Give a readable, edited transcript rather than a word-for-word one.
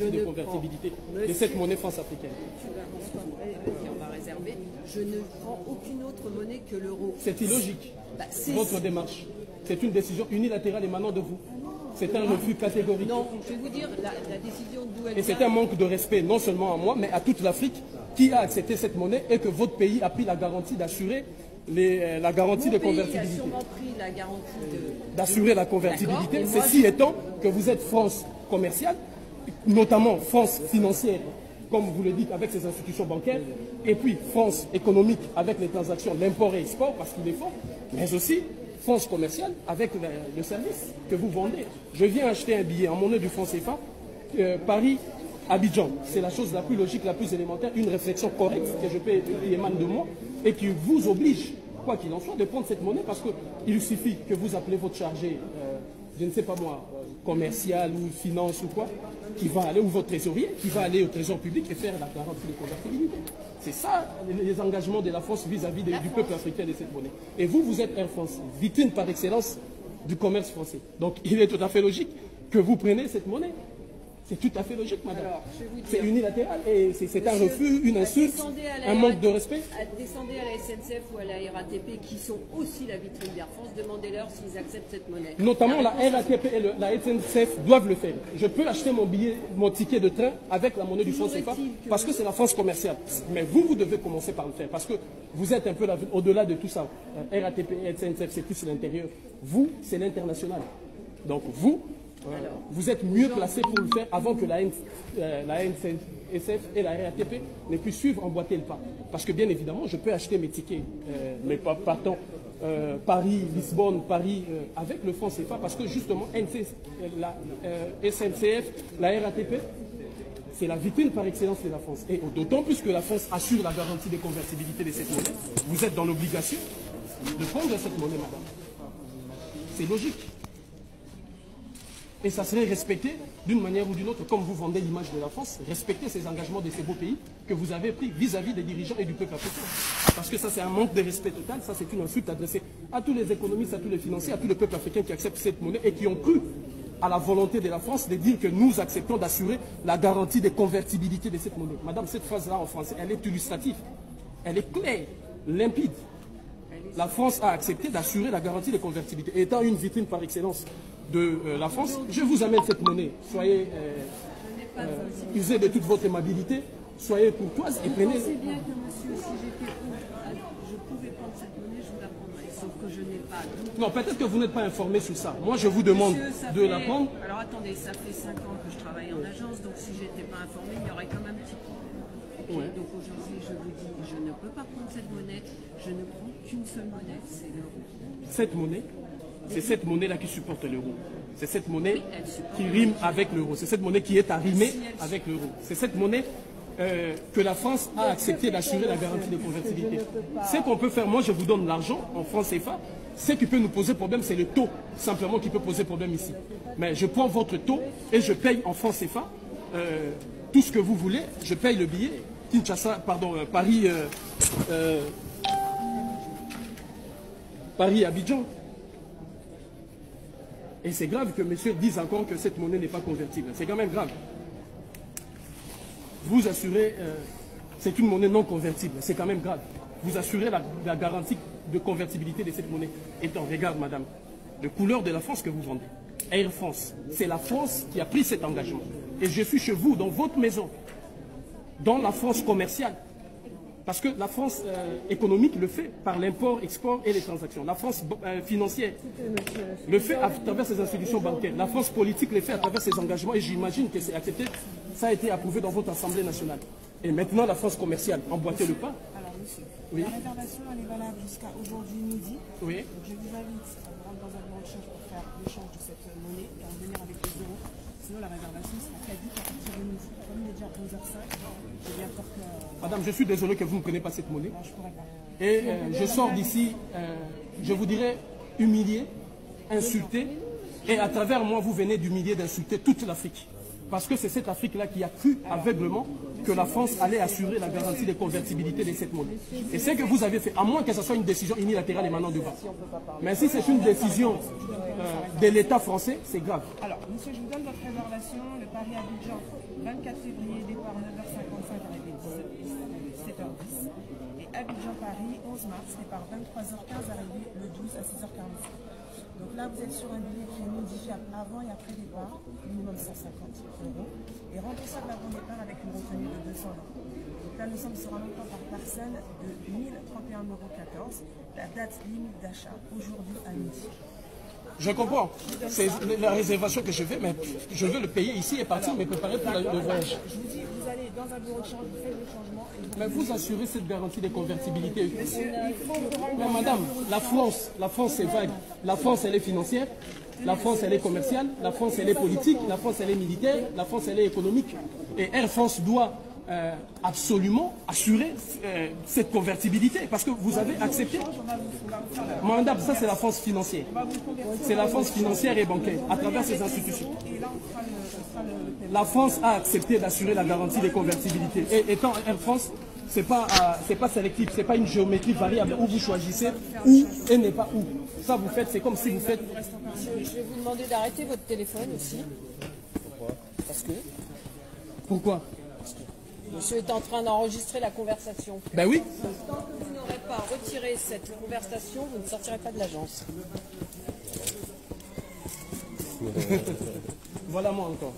de convertibilité de cette monnaie France africaine. On va réserver. Je ne prends aucune autre monnaie que l'euro. C'est illogique, votre démarche. C'est une décision unilatérale émanant de vous. C'est un refus catégorique. Non, je vais vous dire, la décision d'où elle Et c'est un manque de respect, non seulement à moi, mais à toute l'Afrique qui a accepté cette monnaie et que votre pays a pris la garantie d'assurer la garantie de convertibilité. A sûrement pris la garantie d'assurer la convertibilité. Ceci étant que vous êtes France commerciale, notamment France financière, comme vous le dites, avec ses institutions bancaires, et puis France économique avec les transactions, l'import et export, parce qu'il est fort, mais aussi France commerciale avec le service que vous vendez. Je viens acheter un billet en monnaie du franc CFA, Paris-Abidjan. C'est la chose la plus logique, la plus élémentaire, une réflexion correcte que je peux qui émane de moi et qui vous oblige, quoi qu'il en soit, de prendre cette monnaie parce qu'il suffit que vous appelez votre chargé, je ne sais pas moi, commercial ou finance ou quoi, qui va aller, ou votre trésorier, qui va aller au trésor public et faire la garantie de convertibilité. C'est ça les engagements de la France vis-à-vis du peuple africain de cette monnaie. Et vous, vous êtes Air France, vitrine par excellence du commerce français. Donc il est tout à fait logique que vous preniez cette monnaie. C'est tout à fait logique, madame. C'est unilatéral et c'est un refus, une insulte, un manque de respect. Descendez à la SNCF ou à la RATP, qui sont aussi la vitrine d'Air France, demandez-leur s'ils acceptent cette monnaie. Notamment la RATP et la SNCF doivent le faire. Je peux acheter mon ticket de train avec la monnaie du franc CFA parce que c'est la France commerciale. Mais vous devez commencer par le faire parce que vous êtes un peu au-delà de tout ça. RATP et SNCF, c'est plus l'intérieur. Vous, c'est l'international. Donc vous êtes mieux placé pour le faire avant que la SNCF et la RATP ne puissent suivre, emboîter le pas. Parce que bien évidemment, je peux acheter mes tickets, mais pas partant Paris, Lisbonne, Paris, avec le franc CFA, parce que justement, la SNCF, la RATP, c'est la vitrine par excellence de la France. Et d'autant plus que la France assure la garantie de convertibilité de cette monnaie, vous êtes dans l'obligation de prendre cette monnaie, madame. C'est logique. Et ça serait respecté d'une manière ou d'une autre, comme vous vendez l'image de la France, respecter ces engagements de ces beaux pays que vous avez pris vis-à-vis des dirigeants et du peuple africain. Parce que ça, c'est un manque de respect total, ça, c'est une insulte adressée à tous les économistes, à tous les financiers, à tout le peuple africain qui accepte cette monnaie et qui ont cru à la volonté de la France de dire que nous acceptons d'assurer la garantie de convertibilité de cette monnaie. Madame, cette phrase-là en français, elle est illustrative, elle est claire, limpide. La France a accepté d'assurer la garantie de convertibilité. Et étant une vitrine par excellence de la France, je vous amène cette monnaie. Soyez usez de toute votre aimabilité, soyez courtoise et prenez. Je pensais bien que monsieur, si j'étais je pouvais prendre cette monnaie, je vous la prendrais, sauf que je n'ai pas. Non, peut-être que vous n'êtes pas informé sur ça. Moi, je vous demande de la prendre. Alors attendez, ça fait 5 ans que je travaille en agence, donc si je n'étais pas informé, il y aurait quand même un petit problème. Ouais. Donc aujourd'hui, je vous dis, je ne peux pas prendre cette monnaie, je ne prends qu'une seule monnaie, c'est l'euro. Cette monnaie, c'est cette monnaie-là qui supporte l'euro. C'est cette monnaie qui rime avec l'euro. C'est cette monnaie qui est arrimée avec l'euro. C'est cette monnaie que la France a accepté d'assurer la garantie de convertibilité. Ce qu'on peut faire, moi je vous donne l'argent en francs CFA. Ce qui peut nous poser problème, c'est le taux, simplement, qui peut poser problème ici. Mais je prends votre taux et je paye en francs CFA tout ce que vous voulez. Je paye le billet. Kinshasa, pardon, Paris-Abidjan. Et c'est grave que monsieur dise encore que cette monnaie n'est pas convertible. C'est quand même grave. Vous assurez, c'est une monnaie non convertible. C'est quand même grave. Vous assurez la garantie de convertibilité de cette monnaie. Et donc, regarde, madame, la couleur de la France que vous vendez. Air France. C'est la France qui a pris cet engagement. Et je suis chez vous, dans votre maison, dans la France commerciale. Parce que la France économique le fait par l'import, export et les transactions. La France financière le fait à travers ses institutions bancaires. La France politique le fait à travers ses engagements et j'imagine que c'est accepté. Ça a été approuvé dans votre Assemblée nationale. Et maintenant, la France commerciale, emboîtez le pas. Alors, monsieur, la réservation, elle est valable jusqu'à aujourd'hui midi. Oui. Donc, je vous invite à vous rendre dans un bureau de change pour faire l'échange de cette monnaie et en venir avec les euros. Sinon, la réservation sera caduque à partir de midi. Comme il est déjà 11h05, j'ai bien peur que... Madame, je suis désolé que vous ne preniez pas cette monnaie. Non, je pourrais pas. Et je sors d'ici, je vous dirais, humilié, insulté. Et à travers moi, vous venez d'humilier, d'insulter toute l'Afrique. Parce que c'est cette Afrique-là qui a cru aveuglement que la France allait assurer la garantie de convertibilité de cette monnaie. Et c'est que vous avez fait, à moins que ce soit une décision unilatérale émanant de bas. Mais si c'est une décision de l'État français, c'est grave. Alors, monsieur, je vous donne votre réservation. Le Paris-Abidjan, 24 février, départ 9h55, arrivée 17h10. Et Abidjan-Paris, 11 mars, départ 23h15, arrivée le 12 à 6h45. Donc là, vous êtes sur un billet qui est modifiable avant et après départ, minimum 150 €, et remboursable avant départ avec une retenue de 200 €. Donc là, nous sommes sur un montant par personne de 1031,14 €. La date limite d'achat, aujourd'hui à midi. Je comprends. C'est la réservation que je fais, mais je veux le payer ici et partir, me préparer pour le voyage. Je vous dis, vous allez dans un bureau de change, vous faites le changement. Et vous... Mais vous assurez cette garantie de convertibilité. Monsieur, il faut vous rendre Mais madame, la France c'est vague. La France, elle est financière. La France, elle est commerciale. La France, elle est politique. La France, elle est militaire. La France, elle est économique. Et Air France doit absolument assurer cette convertibilité. Parce que vous avez accepté. Madame, ça c'est la France financière. C'est la France financière et bancaire à travers ces institutions. La France a accepté d'assurer la garantie des convertibilités. Et étant Air France, c'est pas sélectif, c'est pas une géométrie variable où vous choisissez où et n'est pas où. Ça vous faites, c'est comme si vous faites. Je vais vous demander d'arrêter votre téléphone aussi. Pourquoi? Parce que Pourquoi? monsieur est en train d'enregistrer la conversation. Ben oui. Donc, tant que vous n'aurez pas retiré cette conversation, vous ne sortirez pas de l'agence. Voilà moi encore.